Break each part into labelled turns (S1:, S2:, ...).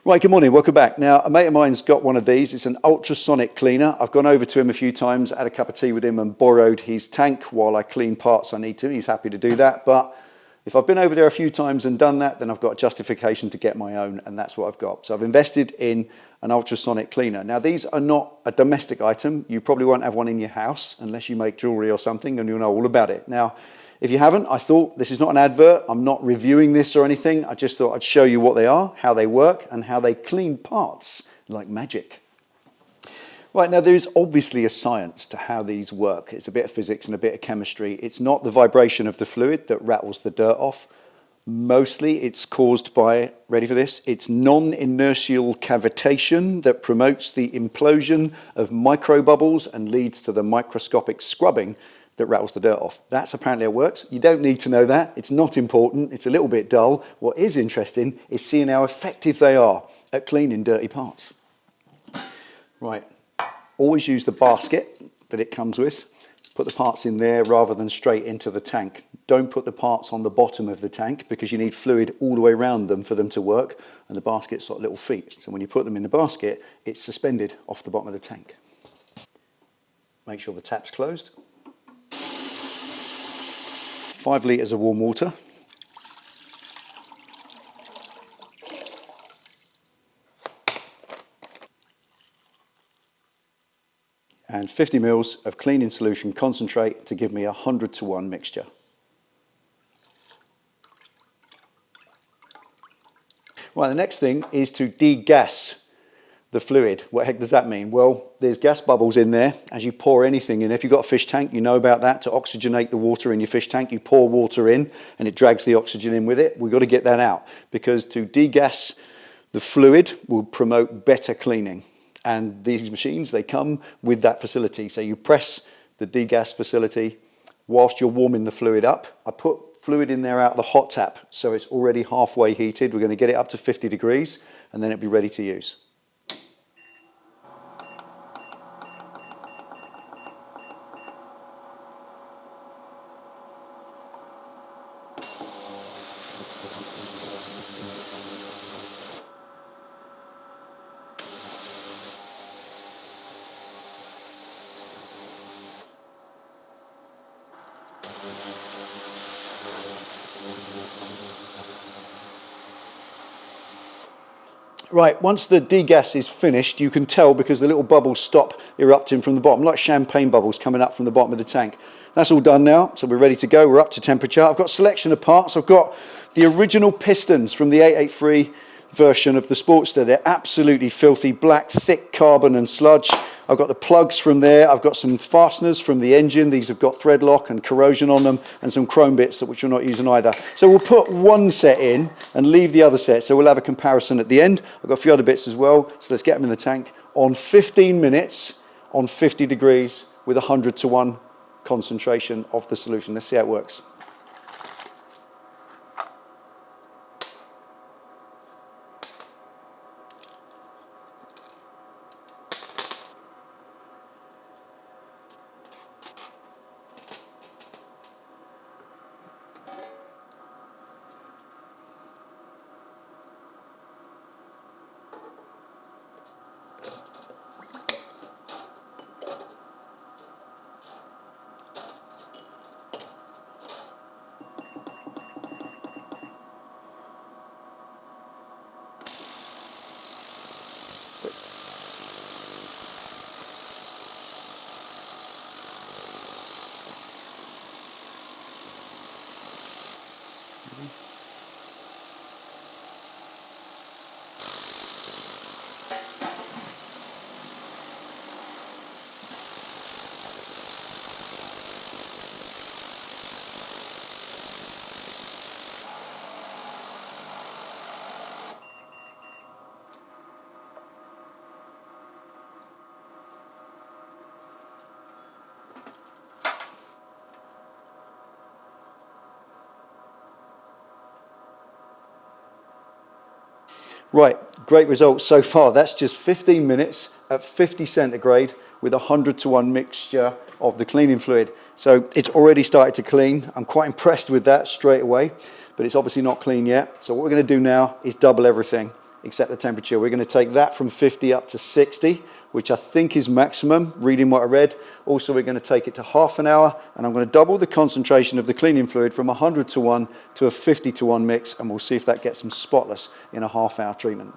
S1: Right, good morning, welcome back. Now, a mate of mine's got one of these. It's an ultrasonic cleaner. I've gone over to him a few times, had a cup of tea with him and borrowed his tank while I clean parts I need to. He's happy to do that, but if I've been over there a few times and done that, then I've got justification to get my own, and that's what I've got. So I've invested in an ultrasonic cleaner. Now, these are not a domestic item. You probably won't have one in your house unless you make jewelry or something, and you'll know all about it. Now, if you haven't, I thought this is not an advert. I'm not reviewing this or anything. I just thought I'd show you what they are, how they work, and how they clean parts like magic. Right, now there's obviously a science to how these work. It's a bit of physics and a bit of chemistry. It's not the vibration of the fluid that rattles the dirt off. Mostly it's caused by, ready for this, it's non-inertial cavitation that promotes the implosion of microbubbles and leads to the microscopic scrubbing that rattles the dirt off. That's apparently how it works. You don't need to know that. It's not important. It's a little bit dull. What is interesting is seeing how effective they are at cleaning dirty parts. Right, always use the basket that it comes with. Put the parts in there rather than straight into the tank. Don't put the parts on the bottom of the tank because you need fluid all the way around them for them to work, and the basket's got little feet. So when you put them in the basket, it's suspended off the bottom of the tank. Make sure the tap's closed. 5 litres of warm water. And 50 mils of cleaning solution concentrate to give me a 100-to-1 mixture. Right, the next thing is to degas the fluid. What the heck does that mean? Well, there's gas bubbles in there as you pour anything in. If you've got a fish tank, you know about that. To oxygenate the water in your fish tank, you pour water in and it drags the oxygen in with it. We've got to get that out because to degas the fluid will promote better cleaning. And these machines, they come with that facility. So you press the degas facility whilst you're warming the fluid up. I put fluid in there out of the hot tap, so it's already halfway heated. We're going to get it up to 50 degrees and then it'll be ready to use. Right, once the degas is finished, you can tell because the little bubbles stop erupting from the bottom, like champagne bubbles coming up from the bottom of the tank. That's all done now, so we're ready to go. We're up to temperature. I've got a selection of parts. I've got the original pistons from the 883 version of the Sportster. They're absolutely filthy, black, thick carbon and sludge. I've got the plugs from there. I've got some fasteners from the engine. These have got thread lock and corrosion on them, and some chrome bits which we're not using either. So we'll put one set in and leave the other set. So we'll have a comparison at the end. I've got a few other bits as well. So let's get them in the tank on 15 minutes on 50 degrees with 100-to-1 concentration of the solution. Let's see how it works. Right, great results so far. That's just 15 minutes at 50 centigrade with a 100-to-1 mixture of the cleaning fluid. So it's already started to clean. I'm quite impressed with that straight away, but it's obviously not clean yet. So what we're going to do now is double everything except the temperature. We're going to take that from 50 up to 60, which I think is maximum, reading what I read. Also, we're going to take it to half an hour, and I'm going to double the concentration of the cleaning fluid from 100-to-1 to a 50-to-1 mix, and we'll see if that gets them spotless in a half-hour treatment.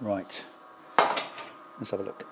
S1: Right, let's have a look.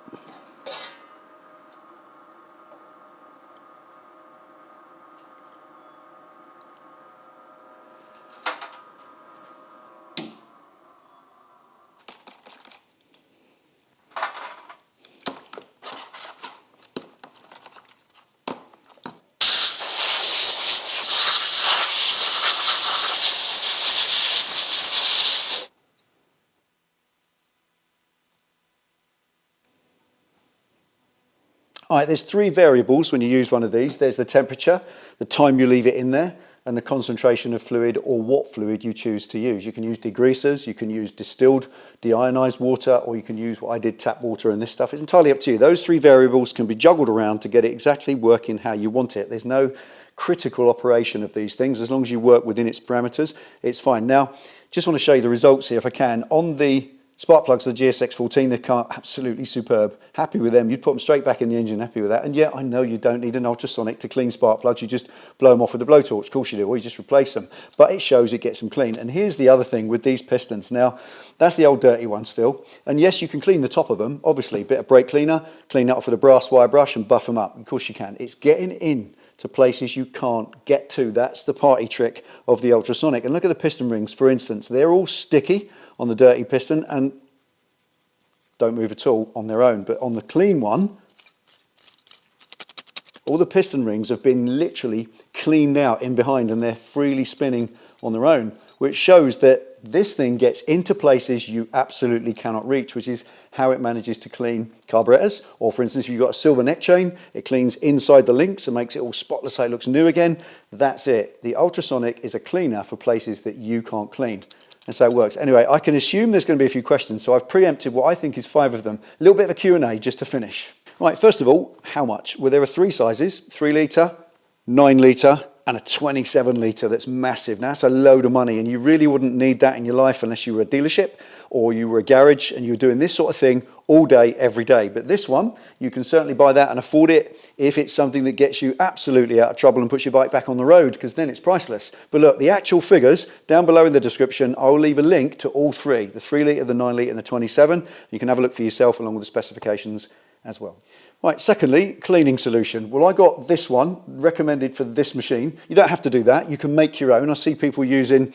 S1: All right, there's three variables when you use one of these. There's the temperature, the time you leave it in there, and the concentration of fluid or what fluid you choose to use. You can use degreasers, you can use distilled, deionized water, or you can use what I did, tap water and this stuff. It's entirely up to you. Those three variables can be juggled around to get it exactly working how you want it. There's no critical operation of these things. As long as you work within its parameters, it's fine. Now, just want to show you the results here if I can. On the spark plugs, the GSX14, they come absolutely superb. Happy with them. You'd put them straight back in the engine, happy with that. And yeah, I know you don't need an ultrasonic to clean spark plugs. You just blow them off with a blowtorch. Of course you do, or you just replace them. But it shows it gets them clean. And here's the other thing with these pistons. Now, that's the old dirty one still. And yes, you can clean the top of them. Obviously, a bit of brake cleaner, clean that off with a brass wire brush and buff them up. Of course you can. It's getting in to places you can't get to. That's the party trick of the ultrasonic. And look at the piston rings, for instance. They're all sticky on the dirty piston and don't move at all on their own. But on the clean one, all the piston rings have been literally cleaned out in behind and they're freely spinning on their own, which shows that this thing gets into places you absolutely cannot reach, which is how it manages to clean carburetors. Or for instance, if you've got a silver neck chain, it cleans inside the links and makes it all spotless so it looks new again. That's it. The ultrasonic is a cleaner for places that you can't clean. And so it works. Anyway, I can assume there's going to be a few questions, so I've preempted what I think is 5 of them. A little bit of a Q&A just to finish. Right, first of all, how much? Well, there are 3 sizes, 3 litre, 9 litre, and a 27 litre that's massive. Now, that's a load of money, and you really wouldn't need that in your life unless you were a dealership or you were a garage and you were doing this sort of thing all day, every day. But this one, you can certainly buy that and afford it if it's something that gets you absolutely out of trouble and puts your bike back on the road, because then it's priceless. But look, the actual figures down below in the description, I'll leave a link to all 3, the 3 litre, the 9 litre and the 27. You can have a look for yourself along with the specifications as well. Right, secondly, cleaning solution. Well, I got this one recommended for this machine. You don't have to do that. You can make your own. I see people using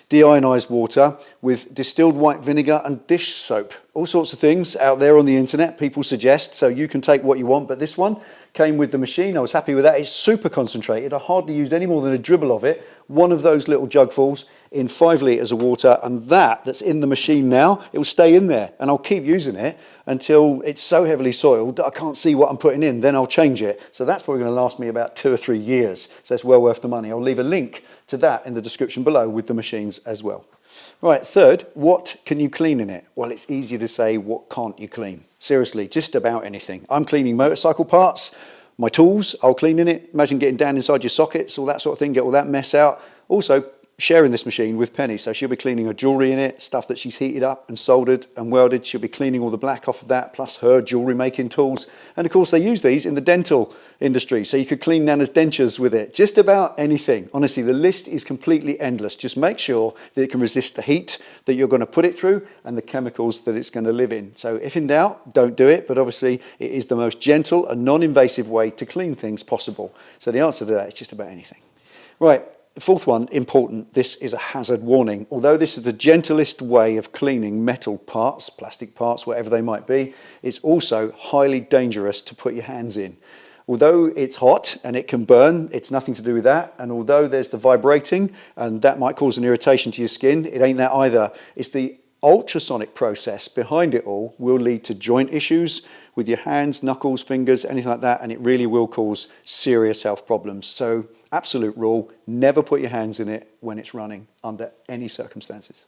S1: deionized water with distilled white vinegar and dish soap. All sorts of things out there on the internet people suggest, so you can take what you want. But this one came with the machine. I was happy with that. It's super concentrated. I hardly used any more than a dribble of it. One of those little jugfuls in 5 litres of water, and that's in the machine now. It will stay in there and I'll keep using it until it's so heavily soiled that I can't see what I'm putting in. Then I'll change it. So that's probably going to last me about 2 or 3 years. So it's well worth the money. I'll leave a link to that in the description below with the machines as well. Right, third, what can you clean in it? Well, it's easier to say what can't you clean. Seriously, just about anything. I'm cleaning motorcycle parts, my tools, I'll clean in it. Imagine getting down inside your sockets, all that sort of thing, get all that mess out. Also, sharing this machine with Penny, so she'll be cleaning her jewellery in it, stuff that she's heated up and soldered and welded. She'll be cleaning all the black off of that, plus her jewellery making tools. And of course they use these in the dental industry, so you could clean Nana's dentures with it. Just about anything. Honestly, the list is completely endless. Just make sure that it can resist the heat that you're going to put it through and the chemicals that it's going to live in. So if in doubt, don't do it, but obviously it is the most gentle and non-invasive way to clean things possible. So the answer to that is just about anything. Right. The fourth one, important, this is a hazard warning. Although this is the gentlest way of cleaning metal parts, plastic parts, whatever they might be, it's also highly dangerous to put your hands in. Although it's hot and it can burn, it's nothing to do with that. And although there's the vibrating and that might cause an irritation to your skin, it ain't that either. It's the ultrasonic process behind it all will lead to joint issues with your hands, knuckles, fingers, anything like that, and it really will cause serious health problems. So absolute rule, never put your hands in it when it's running under any circumstances.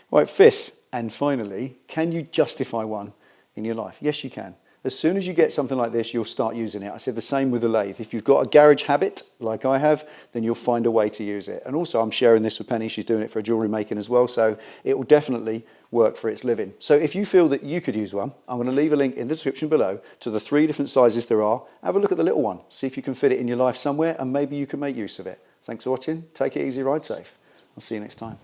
S1: Right, fifth and finally, can you justify one in your life? Yes, you can. As soon as you get something like this, you'll start using it. I said the same with the lathe. If you've got a garage habit, like I have, then you'll find a way to use it. And also, I'm sharing this with Penny. She's doing it for jewellery making as well, so it will definitely work for its living. So if you feel that you could use one, I'm going to leave a link in the description below to the 3 different sizes there are. Have a look at the little one. See if you can fit it in your life somewhere, and maybe you can make use of it. Thanks for watching. Take it easy, ride safe. I'll see you next time.